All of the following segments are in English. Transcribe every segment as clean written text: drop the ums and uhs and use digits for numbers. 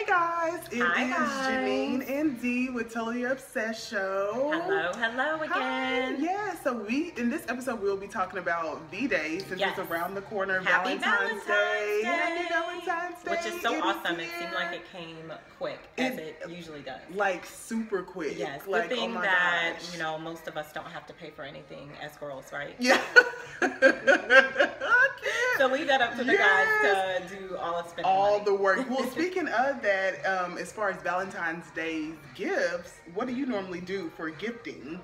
guys, it Hi, is guys. Janine and Dee with Totally Obsessed Show. Hello again. Hi. Yeah, so in this episode we'll be talking about V-Day since Yes. it's around the corner. Happy Valentine's Day. Happy Valentine's Valentine's Day. Which is so awesome. It here. seemed like it came quick, as it usually does. Like super quick. Yes, like, good thing oh my that, gosh. you know, most of us don't have to pay for anything as girls, right? Yeah. So leave that up to the guys to do all of spending all money. the work. Well, speaking of that, as far as Valentine's Day gifts, what do you normally do for gifting?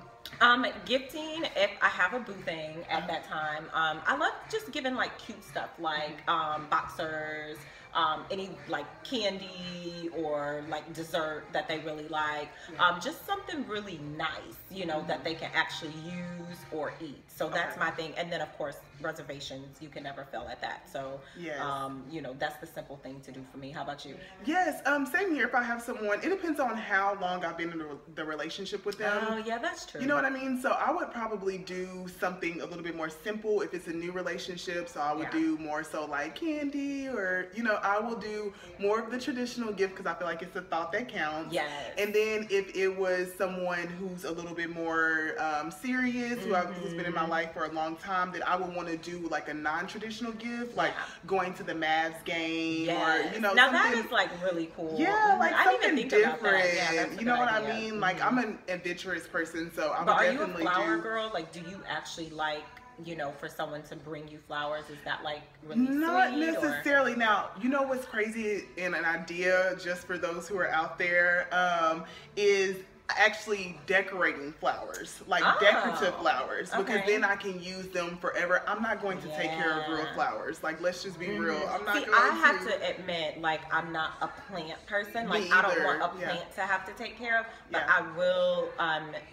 Gifting, if I have a boo thing at that time, I love just giving like cute stuff like boxers, any like candy or like dessert that they really like, just something really nice, you know, that they can actually use or eat. So that's my thing. And then of course reservations, you can never fail at that. So yes. You know, that's the simple thing to do for me. How about you? Yes, same here. If I have someone, it depends on how long I've been in the relationship with them. Oh yeah, that's true. You know what I mean? So I would probably do something a little bit more simple if it's a new relationship. So I would do more so like candy, or, you know, I will do more of the traditional gift because I feel like it's the thought that counts. Yes. And then if it was someone who's a little bit more serious, who's been in my life for a long time, then I would want to do like a non-traditional gift, like going to the Mavs game, or, you know, now something, that is like really cool. yeah, like I something didn't even think different. about that. Yeah, that's a you know good what idea. I mean? Like I'm an adventurous person, so I would But are definitely you a flower girl? Like, do you actually like, you know, for someone to bring you flowers? Is that like really Not sweet? necessarily. Or? Now, you know what's crazy and an idea just for those who are out there is actually decorating flowers, like decorative flowers, because then I can use them forever. I'm not going to take care of real flowers. Like, let's just be real. I'm not going I have to admit, like, I'm not a plant person. Like, I don't want a plant to have to take care of, but I will,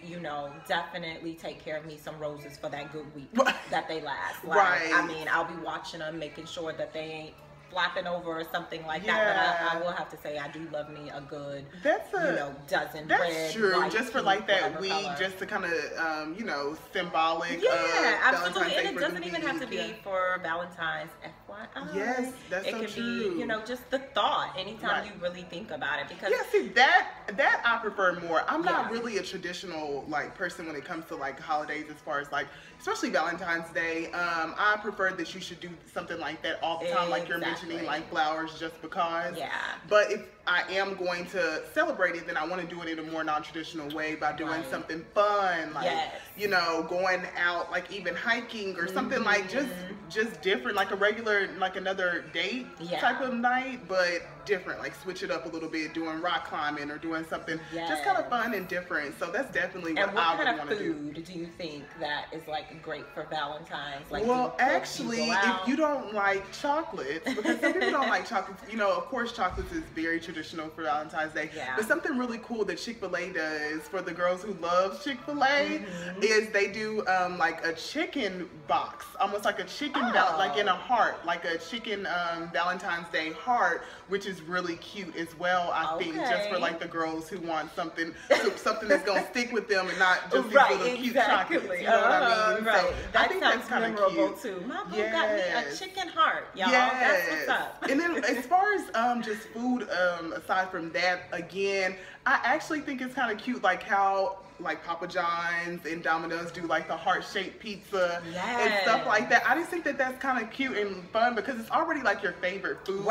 you know, definitely take care of me some roses for that good week that they last. Like, I mean, I'll be watching them, making sure that they ain't flapping over or something like that, but I will have to say I do love me a good, you know, dozen red, true, white, just for pink, like that week, color. just to kind of, you know, symbolic. Absolutely, and it doesn't even have to be week. for Valentine's. FYI, yes, that's it so can true. be, you know, just the thought. Anytime you really think about it, because see that I prefer more. I'm not really a traditional like person when it comes to like holidays, as far as like, especially Valentine's Day. I prefer that you should do something like that all the time, like you're mentioning, like flowers, just because. Yeah. But if I am going to celebrate it, then I want to do it in a more non-traditional way by doing something fun, like you know, going out, like even hiking or something like just different, like a regular, like another date type of night, but different, like switch it up a little bit, doing rock climbing or doing something just kind of fun and different. So that's definitely what I would want to do. And what kind of food do you think that is like great for Valentine's? Like, well, actually, if you don't like chocolates, because some people don't like chocolates, you know, of course chocolates is very traditional for Valentine's Day, but something really cool that Chick-fil-A does for the girls who love Chick-fil-A is they do like a chicken box, almost like a chicken, like in a heart, like a chicken Valentine's Day heart, which is really cute as well, I think, just for like the girls who want something that's gonna stick with them and not just these little cute chocolates. You know what I mean? So that I think sounds that's kind of memorable cute too. My boo got me a chicken heart, y'all. That's what's up. And then as far as just food, aside from that, again, I actually think it's kind of cute, like how like Papa John's and Domino's do like the heart-shaped pizza and stuff like that. I just think that that's kind of cute and fun because it's already like your favorite food,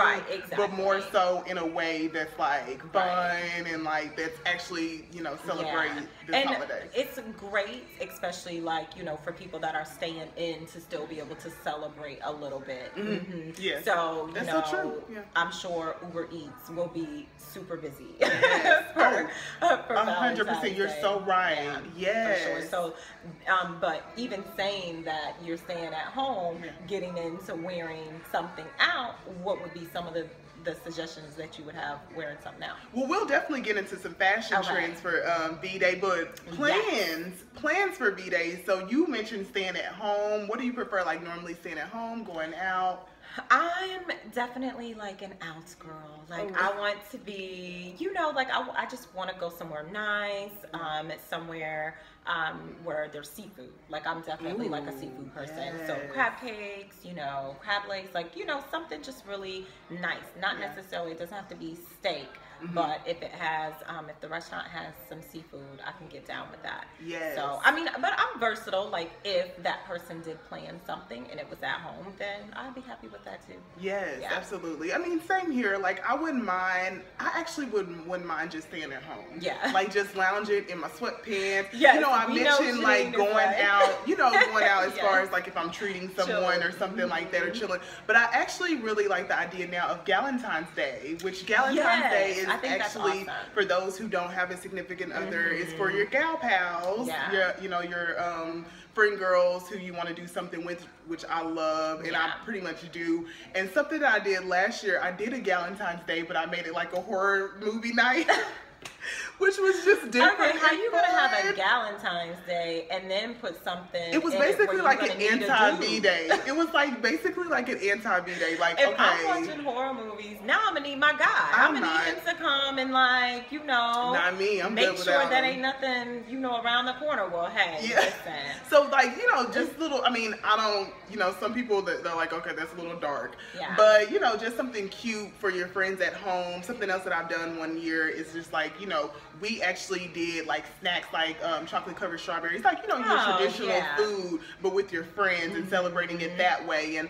but more so in a way that's like fun and like that's actually, you know, celebrate this holiday. It's great, especially like, you know, for people that are staying in to still be able to celebrate a little bit. Yes. So, you that's know, so true. I'm sure Uber Eats will be super busy. Yes. for 100%. You're so right. Yeah, for sure. So, but even saying that you're staying at home, getting into wearing something out, what would be some of the suggestions that you would have wearing something out? Well, we'll definitely get into some fashion trends for V-Day, but plans for V-Day. So you mentioned staying at home. What do you prefer? Like normally staying at home, going out? I'm definitely like an out girl. Like I want to be, you know, like I just want to go somewhere nice, somewhere where there's seafood. Like I'm definitely like a seafood person. Yes. So crab cakes, you know, crab legs, like, you know, something just really nice. Not necessarily, it doesn't have to be steak. But if it has, if the restaurant has some seafood, I can get down with that. Yes. So, I mean, but I'm versatile. Like, if that person did plan something and it was at home, then I'd be happy with that too. Yes, absolutely. I mean, same here. Like, I wouldn't mind. I actually wouldn't mind just staying at home. Yeah. Like, just lounging in my sweatpants. Yes, you know, I mentioned like going out. You know, going out as far as like if I'm treating someone or something like that or chilling. But I actually really like the idea now of Valentine's Day, which Valentine's Day is actually for those who don't have a significant other. It's for your gal pals. Your, you know, your friend girls who you want to do something with, which I love, and I pretty much do. And something that I did last year, I did a Valentine's Day, but I made it like a horror movie night. Which was just different. Okay, how you gonna have a Valentine's Day and then put something? It was basically like an anti-B day. It was like basically like an anti-B day. Like, if I'm watching horror movies, now I'm gonna need my guy. I'm gonna need him to come and, like, you know, not me. I'm make sure that ain't nothing, you know, around the corner. Well, hey, listen. So, like, you know, just little. I mean, I don't. You know, some people they're like, okay, that's a little dark. Yeah. But you know, just something cute for your friends at home. Something else that I've done one year is just like, you know, we actually did like snacks like chocolate covered strawberries, like, you know, your traditional food, but with your friends and celebrating it that way. And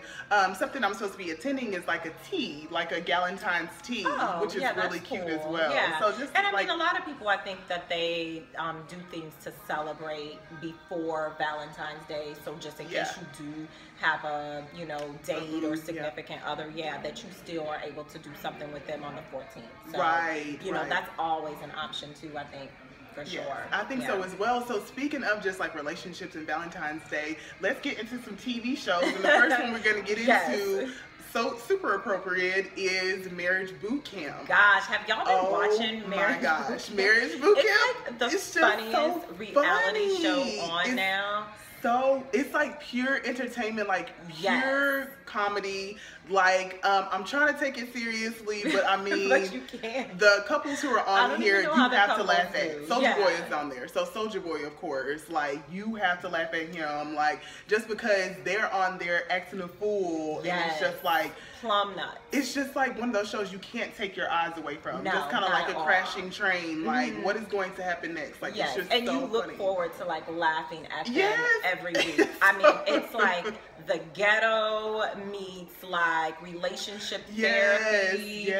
something I'm supposed to be attending is like a tea, like a Galentine's tea, which is really cute as well. Yeah. So just, and I mean, a lot of people, I think that they do things to celebrate before Valentine's Day. So just in case you do have a, you know, date or significant other, that you still are able to do something with them on the 14th. So, you know, that's always an option too, I think. For sure. I think so as well. So speaking of just like relationships and Valentine's Day, let's get into some TV shows. And the first one we're going to get into, so super appropriate, is Marriage Boot Camp. Gosh, have y'all been watching Marriage Boot Camp? Marriage Boot Camp? It's like the funniest reality show on now. So it's like pure entertainment, like pure comedy. Like, I'm trying to take it seriously, but I mean, but you can't. The couples who are on here, you have to laugh at. Soulja Boy is on there. So Soulja Boy, of course, like, you have to laugh at him, like, just because they're on there acting a fool, and it's just like plum nuts. It's just like one of those shows you can't take your eyes away from. Just kind of like a crashing train. Like, what is going to happen next? Like, it's just and so you look funny. forward to like laughing at them every week. I mean, it's like the ghetto meets like relationship therapy,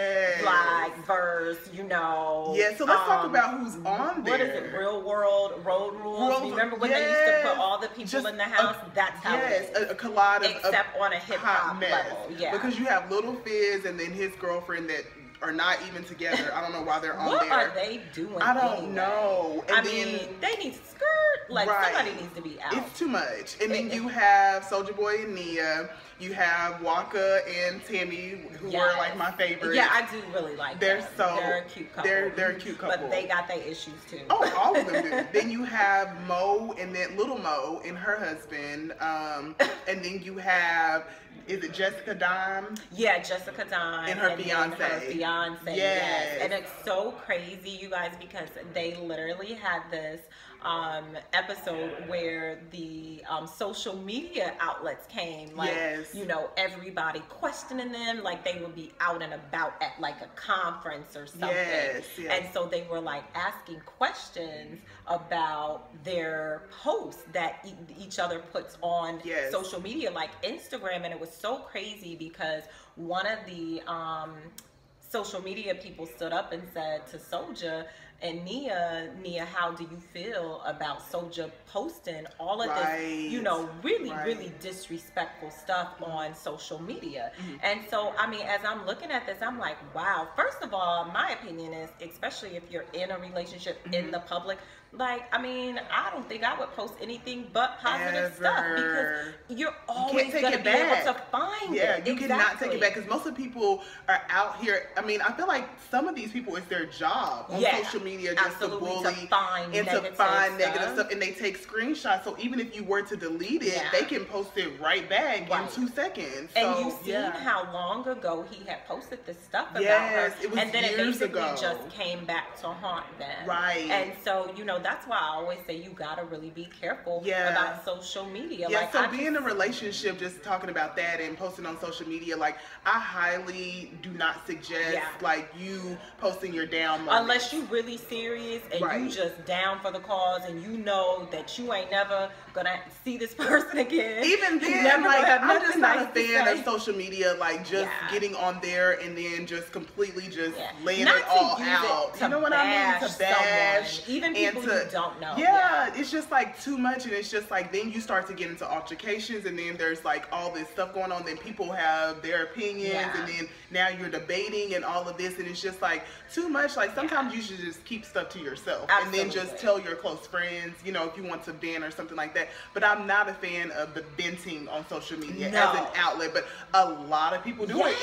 like verse, you know. So let's talk about who's on there. What is it? Real World Road Rules. Remember when they used to put all the people in the house? That's how it is. A collage of except on a hip hop level. Because you have Little Fizz and then his girlfriend that are not even together. I don't know why they're on there. What are they doing? I don't know. And I mean, they need to skirt. Like, somebody needs to be out. It's too much. And then you have Soulja Boy and Nia. You have Waka and Tammy, who are like my favorites. Yeah, I do really like them. They're a cute couple. They're a cute couple. But they got their issues too. Oh, all of them do. Then you have Mo and then Little Mo and her husband. And then you have, is it Jessica Dime? Yeah, Jessica Dime. And her fiance. Her fiance, yes. And it's so crazy, you guys, because they literally had this episode where the social media outlets came, like, you know, everybody questioning them, like they would be out and about at like a conference or something. And so they were like asking questions about their posts that each other puts on social media, like Instagram. And it was so crazy because one of the social media people stood up and said to Soulja and Nia, how do you feel about Soulja posting all of this, you know, really disrespectful stuff on social media? And so, I mean, as I'm looking at this, I'm like, wow. First of all, my opinion is, especially if you're in a relationship in the public, like, I mean, I don't think I would post anything but positive stuff, because you're always going to be able to find it. You cannot take it back, because most of the people are out here. I mean, I feel like some of these people, it's their job on social media media just Absolutely, to bully to find and negative to find negative stuff. stuff, and they take screenshots. So even if you were to delete it, Yeah. they can post it right back Right. in 2 seconds. And So, you've seen how long ago he had posted this stuff about Yes, her. it was and then it years basically ago. just came back to haunt them. Right. And so, you know, that's why I always say you gotta really be careful about social media. Yeah, like, so being in a relationship, just talking about that and posting on social media, like, I highly do not suggest like you posting your down moments. Unless you really serious and you just down for the cause and you know that you ain't never gonna see this person again. Even then, like, I'm just not a fan of social media, like, just getting on there and then just completely just laying it all out. You know what I mean? To bash. Even people you don't know. Yeah, it's just like too much, and it's just like then you start to get into altercations, and then there's like all this stuff going on, then people have their opinions, and then now you're debating and all of this, and it's just like too much. Like, sometimes you should just keep stuff to yourself and then just tell your close friends, you know, if you want to vent or something like that. But I'm not a fan of the venting on social media as an outlet, but a lot of people do it,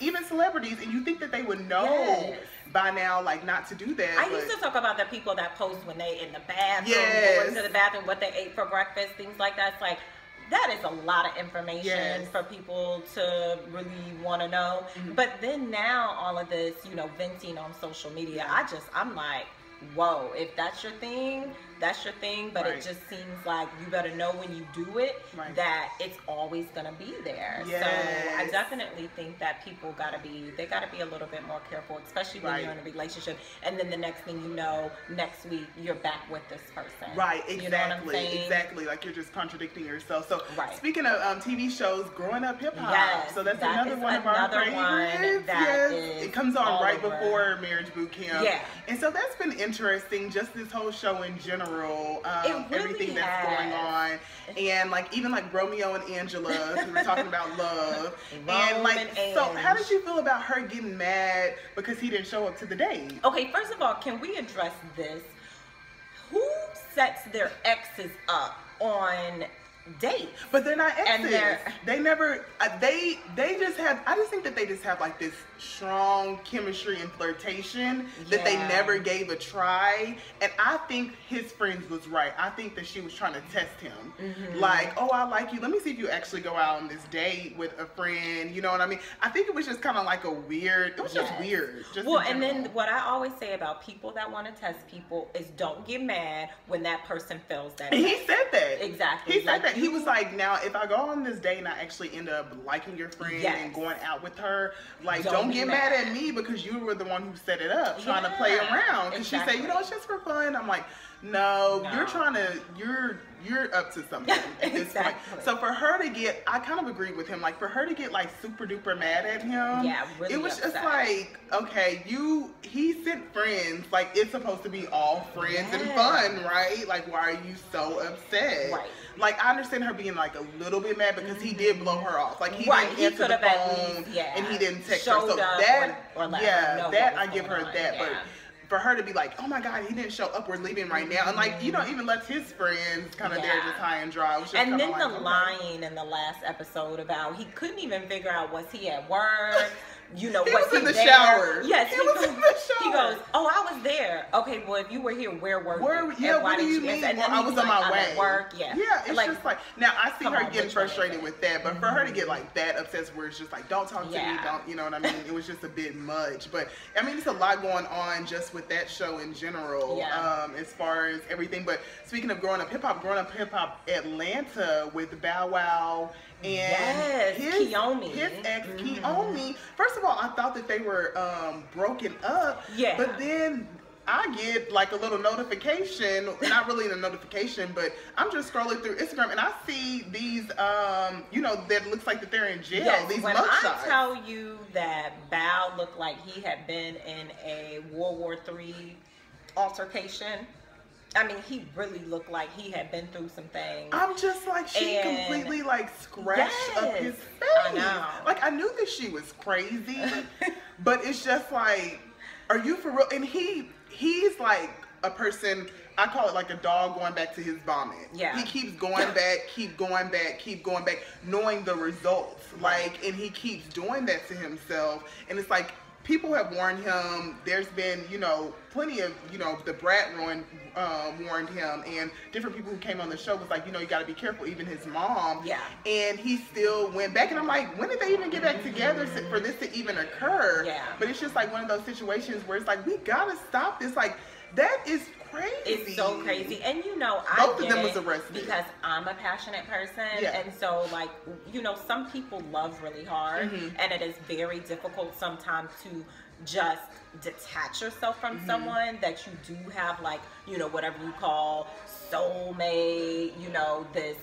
even celebrities, and you think that they would know by now, like, not to do that. I used to talk about the people that post when they in the bathroom, going to the bathroom, what they ate for breakfast, things like that. It's like, that is a lot of information for people to really want to know. But then now all of this, you know, venting on social media, I'm like, whoa, if that's your thing, that's your thing, but it just seems like you better know when you do it that it's always gonna be there. So I definitely think that people gotta be a little bit more careful, especially when you're in a relationship, and then the next thing you know, next week you're back with this person. Right, exactly. You know what I'm saying? Exactly. Like, you're just contradicting yourself. So speaking of TV shows, Growing Up Hip Hop. So that's another one of our favorites. It comes on right before Marriage Boot Camp. And so that's been interesting, just this whole show in general. Everything that's going on, and like even like Romeo and Angela, we were talking about love, and like, so how did you feel about her getting mad because he didn't show up to the date? Okay, first of all, can we address this? Who sets their exes up on dates? But they're not exes. They never. They just have. I just think that they just have like this strong chemistry and flirtation that they never gave a try. And I think his friends was right. I think that she was trying to test him. Like, oh, I like you. Let me see if you actually go out on this date with a friend. You know what I mean? I think it was just kind of like a weird. It was just weird. Just well, and then what I always say about people that want to test people is don't get mad when that person fails that. And he said that. Exactly. He said that. He was like, now if I go on this date and I actually end up liking your friend and going out with her, like, don't get mad at me because you were the one who set it up, trying to play around. Because she said, you know, it's just for fun. I'm like, no, you're trying to, you're up to something at this point. So for her to get, I kind of agree with him, like for her to get like super duper mad at him, really it was just like, okay, he sent friends, like it's supposed to be all friends and fun, right? Like, why are you so upset? Right. Like, I understand her being like a little bit mad because he did blow her off. Like, he didn't answer the phone and he didn't text her. So that, that I give her that. But for her to be like, oh my God, he didn't show up, we're leaving right now. And like, you know, even lets his friends kind of there just high and dry. Just and then like, the lying in the last episode about he couldn't even figure out, was he at work? You know, he was in the there? shower. Yes, he was in the shower. He goes, oh, I was there. Okay, well, if you were here, where were you? Yeah, what do you mean? And then I was on my way. At work. Yeah, it's like, just like, now I see her getting frustrated with that, but for her to get like that upset where it's just like, don't talk to me, don't, you know what I mean? It was just a bit much. But I mean, it's a lot going on just with that show in general, as far as everything. But speaking of Growing Up Hip Hop Atlanta with Bow Wow and his ex Kiyomi. First of all, I thought that they were broken up. But then I get like a little notification, not really a notification, but I'm just scrolling through Instagram and I see these, you know, that looks like that they're in jail. These when mugshots. I tell you that Bow looked like he had been in a World War III altercation. I mean, he really looked like he had been through some things. I'm just like, she completely like scratched up his face. I know. Like, I knew that she was crazy, but it's just like, are you for real? And he's like a person, I call it like a dog going back to his vomit. He keeps going back, keep going back, knowing the results. Like, and he keeps doing that to himself. And it's like, people have warned him. There's been, you know, plenty of, you know, the brat warned him, and different people who came on the show was like, you know, you got to be careful. Even his mom. Yeah. And he still went back, and I'm like, when did they even get back together for this to even occur? Yeah. But it's just like one of those situations where it's like, we gotta stop this. Like, that is crazy. It's so crazy. And you know, both of them was arrested because I'm a passionate person. Yeah. And so, like, you know, some people love really hard, and it is very difficult sometimes to just detach yourself from someone that you do have, like, you know, whatever you call soulmate, you know, this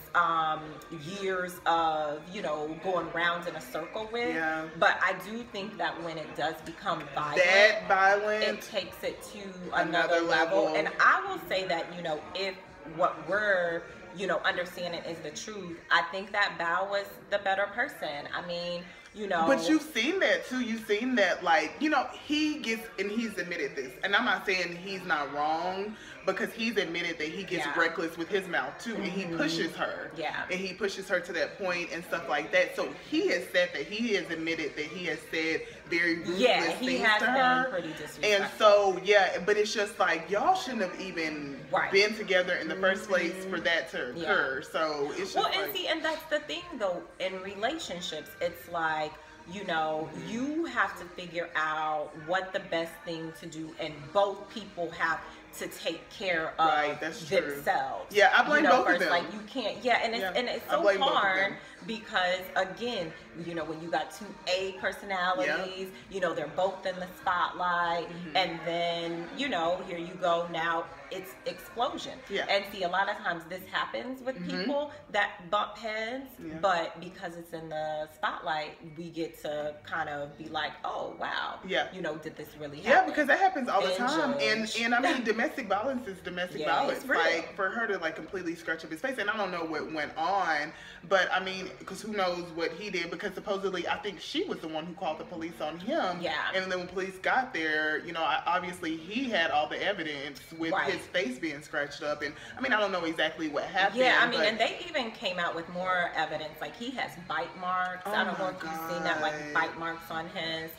years of, you know, going round in a circle with. Yeah. But I do think that when it does become violent, it takes it to another level. And I will say that, you know, if what we're, you know, understanding is the truth, I think that Bao was the better person. I mean, you know. But you've seen that too. You've seen that, like, you know, he gets, and he's admitted this, and I'm not saying he's not wrong, because he's admitted that he gets reckless with his mouth too, and he pushes her. Yeah. And he pushes her to that point and stuff like that. So he has said that he has admitted that he has said very ruthless things to her. Pretty disrespectful. And so, yeah, but it's just like, y'all shouldn't have even been together in the first place for that to occur. So it's just and that's the thing though, in relationships, it's like, you know, you have to figure out what the best thing to do, and both people have to take care of themselves. Yeah, I blame both of them. Like, you can't, and it's so hard because, again, you know, when you got two A personalities, you know, they're both in the spotlight, and then, you know, here you go, now it's explosion. And see, a lot of times this happens with people that bump heads, but because it's in the spotlight, we get to kind of be like, oh wow, you know, did this really happen? Yeah, because that happens all the time. And I mean, domestic violence is domestic violence. Like, for her to like completely scratch up his face, and I don't know what went on, but I mean, because who knows what he did, because supposedly I think she was the one who called the police on him. And then when police got there, you know, obviously he had all the evidence with his face being scratched up, and I mean, I don't know exactly what happened. I mean, and they even came out with more evidence, like he has bite marks. I don't know if you've seen that, like bite marks on his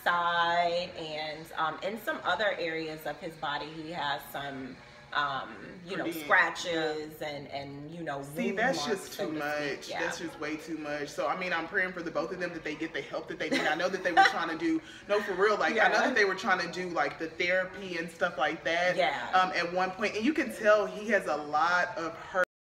side, and in some other areas of his body he has some you know, scratches and you know, see, that's just too much. That's just way too much. So I mean, I'm praying for the both of them that they get the help that they need. I know that they were trying to do, no, for real, like I know that they were trying to do like the therapy and stuff like that at one point, and you can tell he has a lot of hurt